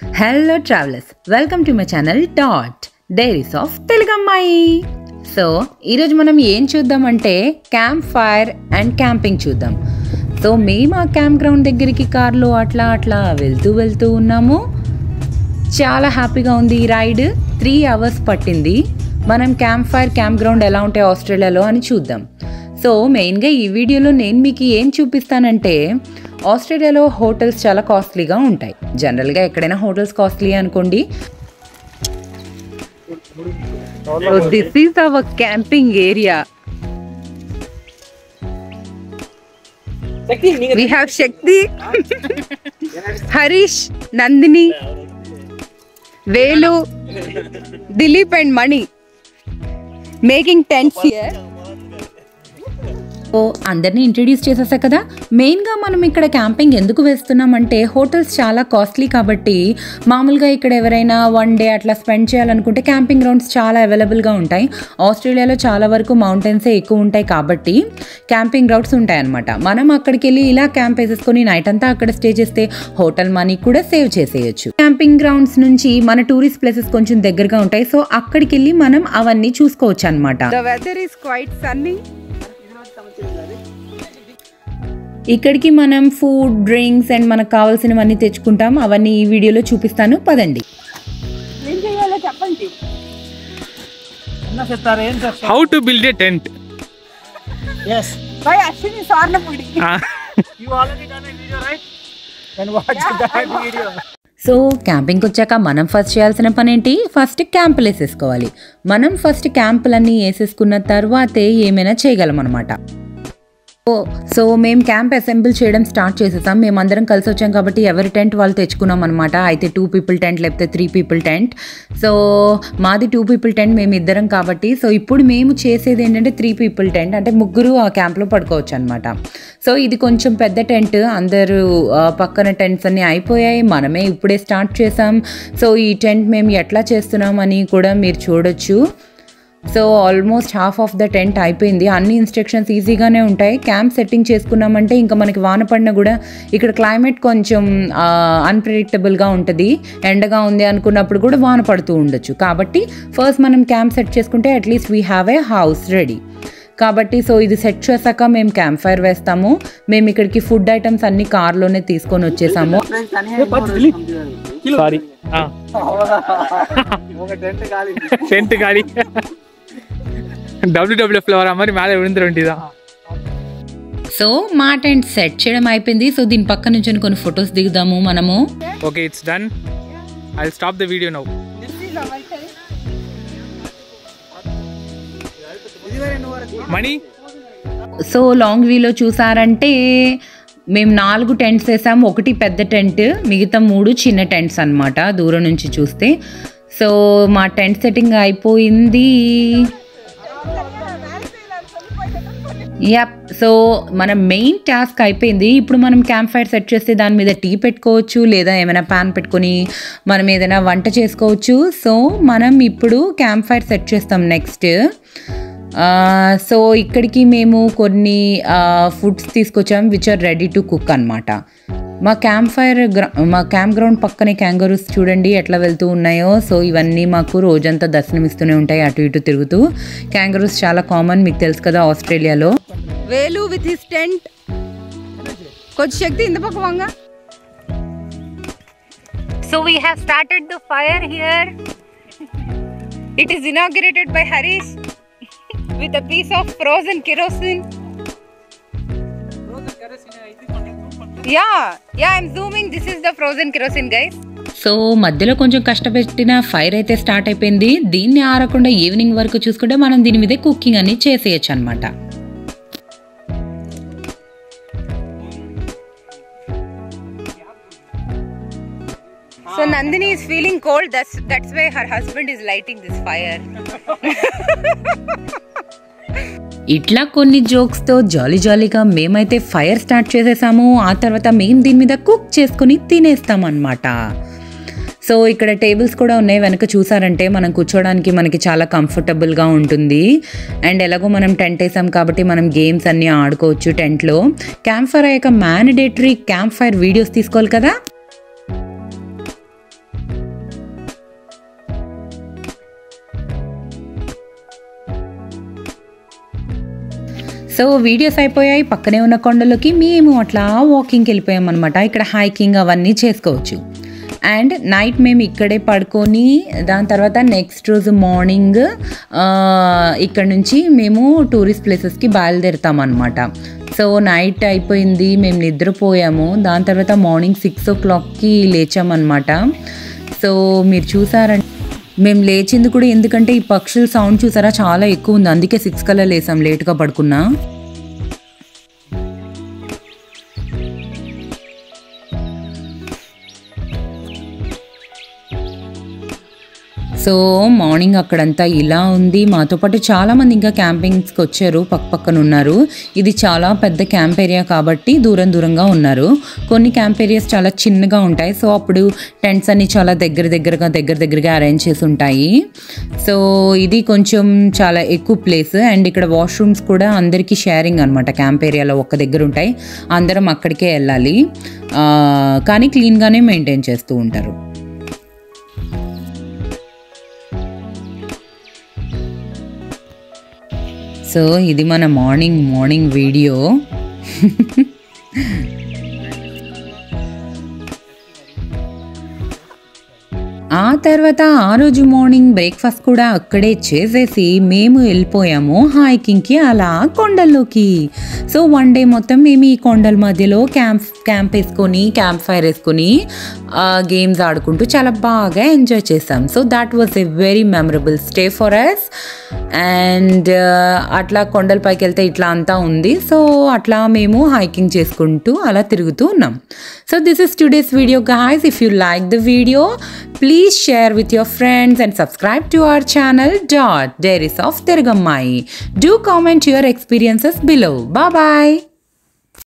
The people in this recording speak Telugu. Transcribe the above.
Hello travelers, welcome to my channel Diaries of Telugammayi. So ఈరోజు మనం ఏం చూద్దామంటే క్యాంప్ ఫైర్ అండ్ క్యాంపింగ్ చూద్దాం. సో మేము ఆ క్యాంప్ గ్రౌండ్ దగ్గరికి కార్లో అట్లా వెళ్తూ ఉన్నాము. చాలా హ్యాపీగా ఉంది ఈ రైడ్. 3 hours పట్టింది. మనం క్యాంప్ ఫైర్ క్యాంప్ గ్రౌండ్ ఎలా ఉంటాయి ఆస్ట్రేలియాలో అని చూద్దాం. సో మెయిన్గా ఈ వీడియోలో నేను మీకు ఏం చూపిస్తానంటే ఆస్ట్రేలియాలో హోటల్స్ చాలా కాస్ట్లీగా ఉంటాయి. జనరల్గా ఎక్కడైనా హోటల్స్ కాస్ట్లీ అనుకోండి. This is our camping area. We have Shakti, Harish, Nandini, Velu, Dilip and Mani making tents here. So అందరినీ ఇంట్రడ్యూస్ చేసేసా కదా. మెయిన్గా మనం ఇక్కడ క్యాంపింగ్ ఎందుకు వేస్తున్నామంటే హోటల్స్ చాలా కాస్ట్లీ కాబట్టి మామూలుగా ఇక్కడ ఎవరైనా 1 day అట్లా స్పెండ్ చేయాలనుకుంటే క్యాంపింగ్ గ్రౌండ్స్ చాలా అవైలబుల్గా ఉంటాయి. ఆస్ట్రేలియాలో చాలా వరకు మౌంటైన్సే ఎక్కువ ఉంటాయి కాబట్టి క్యాంపింగ్ గ్రౌండ్స్ ఉంటాయి అన్నమాట. మనం అక్కడికి వెళ్ళి ఇలా క్యాంప్ వేసేసుకొని నైట్ అంతా అక్కడ స్టే చేస్తే హోటల్ మనీ కూడా సేవ్ చేసేయచ్చు. క్యాంపింగ్ గ్రౌండ్స్ నుంచి మన టూరిస్ట్ ప్లేసెస్ కొంచెం దగ్గరగా ఉంటాయి. సో అక్కడికి వెళ్ళి మనం అవన్నీ చూసుకోవచ్చు అనమాట. The weather is quite sunny. ఇక్కడికి మనం ఫుడ్, డ్రింక్స్ అండ్ మనకు కావాల్సినవన్నీ తెచ్చుకుంటాం. అవన్నీ ఈ వీడియోలో చూపిస్తాను, పదండి. How to build a tent? Yes. By Ashwini Sarnapudi. You already done a video, right? Then watch that video. So క్యాంపింగ్కి వచ్చాక మనం ఫస్ట్ చేయాల్సిన పని ఏంటి? ఫస్ట్ క్యాంపులు వేసేసుకోవాలి. మనం ఫస్ట్ క్యాంపులన్నీ వేసేసుకున్న తర్వాతే ఏమైనా చేయగలం అనమాట. సో మేము క్యాంప్ అసెంబుల్ చేయడం స్టార్ట్ చేసేసాం. మేమందరం కలిసి వచ్చాం కాబట్టి ఎవరి టెంట్ వాళ్ళు తెచ్చుకున్నాం అనమాట. అయితే 2 people టెంట్ లేకపోతే 3 people టెంట్. సో మాది 2 people టెంట్, మేము ఇద్దరం కాబట్టి. సో ఇప్పుడు మేము చేసేది ఏంటంటే 3 people టెంట్, అంటే ముగ్గురు ఆ క్యాంప్లో పడుకోవచ్చు అనమాట. సో ఇది కొంచెం పెద్ద టెంట్. అందరూ పక్కన టెంట్స్ అన్నీ అయిపోయాయి, మనమే ఇప్పుడే స్టార్ట్ చేసాం. సో ఈ టెంట్ మేము ఎట్లా చేస్తున్నామని కూడా మీరు చూడొచ్చు. So almost half of the tent అయిపోయింది. అన్ని ఇన్స్ట్రక్షన్స్ ఈజీగానే ఉంటాయి. క్యాంప్ సెట్టింగ్ చేసుకున్నామంటే ఇంకా మనకి వాన పడినా కూడా ఇక్కడ క్లైమేట్ కొంచెం అన్ప్రెడిక్టబుల్గా ఉంటుంది. ఎండగా ఉంది అనుకున్నప్పుడు కూడా వాన పడుతూ ఉండొచ్చు. కాబట్టి ఫస్ట్ మనం క్యాంప్ సెట్ చేసుకుంటే at least we have a house ready కాబట్టి. సో ఇది సెట్ చేశాక మేము క్యాంప్ ఫైర్ వేస్తాము. మేము ఇక్కడికి ఫుడ్ ఐటమ్స్ అన్ని కార్లోనే తీసుకొని వచ్చేసాము. టెంట్ గాలి WWF ఫ్లవర్ మరి మేళ విడుందా. సో మా టెంట్ సెట్ చేయడం అయిపోయింది. సో దీని పక్క నుంచి కొన్ని ఫొటోస్ దిగుదాము మనము. Okay, it's done. I will stop the video now. మనీ. సో లాంగ్ వీలో చూసారంటే మేము 4 టెంట్స్ వేసాము. ఒకటి పెద్ద టెంట్, మిగతా 3 చిన్న టెంట్స్ అనమాట దూరం నుంచి చూస్తే. సో మా టెంట్ సెట్టింగ్ అయిపోయింది. యప్. సో మన మెయిన్ టాస్క్ అయిపోయింది. ఇప్పుడు మనం క్యాంప్ ఫైర్ సెట్ చేస్తే దాని మీద టీ పెట్టుకోవచ్చు, లేదా ఏమైనా ప్యాన్ పెట్టుకొని మనం ఏదైనా వంట చేసుకోవచ్చు. సో మనం ఇప్పుడు క్యాంప్ ఫైర్ సెట్ చేస్తాం నెక్స్ట్. సో ఇక్కడికి మేము కొన్ని ఫుడ్స్ తీసుకొచ్చాం which are ready to cook అనమాట. మా క్యాంప్ గ్రౌండ్ పక్కనే క్యాంగరూస్ చూడండి ఎట్లా వెళ్తూ ఉన్నాయో. సో ఇవన్నీ మాకు రోజంతా దర్శనమిస్తూనే ఉంటాయి అటు ఇటు తిరుగుతూ. క్యాంగరూస్ చాలా కామన్, మీకు తెలుసు కదా ఆస్ట్రేలియాలో. వేలు విత్ హిస్ టెంట్. కొంచెం శక్తి ఇంత పక్క వంగ. So we have started the fire here. It is inaugurated by Harish with a piece of frozen kerosene. Yeah, I'm zooming. This is the frozen kerosene, guys. So మధ్యలో కొంచెం కష్టపెట్టిన ఫైర్ అయితే స్టార్ట్ అయిపోయింది. దీన్ని ఆరకుండా ఈవినింగ్ వరకు చూసుకుంటే మనం దీని మీదే కుకింగ్ అని చేసేయచ్చు అనమాట. So Nandini is feeling cold. That's why her husband is lighting this fire. ఇట్లా కొన్ని జోక్స్తో జాలీగా మేమైతే ఫైర్ స్టార్ట్ చేసేసాము. ఆ తర్వాత మేము దీని మీద కుక్ చేసుకుని తినేస్తాం అన్నమాట. సో ఇక్కడ టేబుల్స్ కూడా ఉన్నాయి వెనక చూసారంటే మనం కూర్చోడానికి మనకి చాలా కంఫర్టబుల్గా ఉంటుంది. అండ్ ఎలాగో మనం టెంట్ వేసాం కాబట్టి మనం గేమ్స్ అన్నీ ఆడుకోవచ్చు టెంట్లో. క్యాంప్ ఫైర్ అయ్యాక మ్యాండేటరీ క్యాంప్ ఫైర్ వీడియోస్ తీసుకోవాలి కదా. సో వీడియోస్ అయిపోయాయి. పక్కనే ఉన్న కొండలోకి మేము అట్లా వాకింగ్కి వెళ్ళిపోయాం అనమాట. ఇక్కడ హైకింగ్ అవన్నీ చేసుకోవచ్చు. అండ్ నైట్ మేము ఇక్కడే పడుకొని దాని తర్వాత నెక్స్ట్ రోజు మార్నింగ్ ఇక్కడ నుంచి మేము టూరిస్ట్ ప్లేసెస్కి బయలుదేరుతాం అనమాట. సో నైట్ అయిపోయింది, మేము నిద్రపోయాము. దాని తర్వాత మార్నింగ్ 6 o'clockకి లేచామన్నమాట. సో మీరు చూసారంటే మేము లేచింది కూడా ఎందుకంటే ఈ పక్షుల సౌండ్ చూసారా చాలా ఎక్కువ ఉంది, అందుకే 6 కల్లా లేసాం, లేట్గా పడుకున్నా. సో మార్నింగ్ అక్కడంతా ఇలా ఉంది. మాతో పాటు చాలామంది ఇంకా క్యాంపింగ్స్కి వచ్చారు, పక్కన ఉన్నారు. ఇది చాలా పెద్ద క్యాంప్ ఏరియా కాబట్టి దూరంగా ఉన్నారు. కొన్ని క్యాంప్ ఏరియాస్ చాలా చిన్నగా ఉంటాయి. సో అప్పుడు టెంట్స్ అన్ని చాలా దగ్గరగా అరేంజ్ చేసి ఉంటాయి. సో ఇది కొంచెం చాలా ఎక్కువ ప్లేస్. అండ్ ఇక్కడ వాష్రూమ్స్ కూడా అందరికీ షేరింగ్ అనమాట. క్యాంప్ ఏరియాలో ఒక్క దగ్గర ఉంటాయి, అందరం అక్కడికే వెళ్ళాలి. కానీ క్లీన్గానే మెయింటైన్ చేస్తూ ఉంటారు. సో ఇది మన మార్నింగ్ వీడియో. ఆ తర్వాత ఆ రోజు మార్నింగ్ బ్రేక్ఫాస్ట్ కూడా అక్కడే చేసేసి మేము వెళ్ళిపోయాము హైకింగ్కి అలా కొండల్లోకి. సో 1 day మొత్తం మేము ఈ కొండల మధ్యలో క్యాంప్ వేసుకొని క్యాంప్ ఫైర్ వేసుకొని గేమ్స్ ఆడుకుంటూ చాలా బాగా ఎంజాయ్ చేసాం. So that was a very memorable stay for us. And అట్లా కొండల పైకి వెళ్తే ఇట్లా అంతా ఉంది. సో అట్లా మేము హైకింగ్ చేసుకుంటూ అలా తిరుగుతూ ఉన్నాం. So this is today's video guys. If you like the video, please share with your friends and subscribe to our channel Diaries of Tirugamayi. Do comment your experiences below. Bye bye.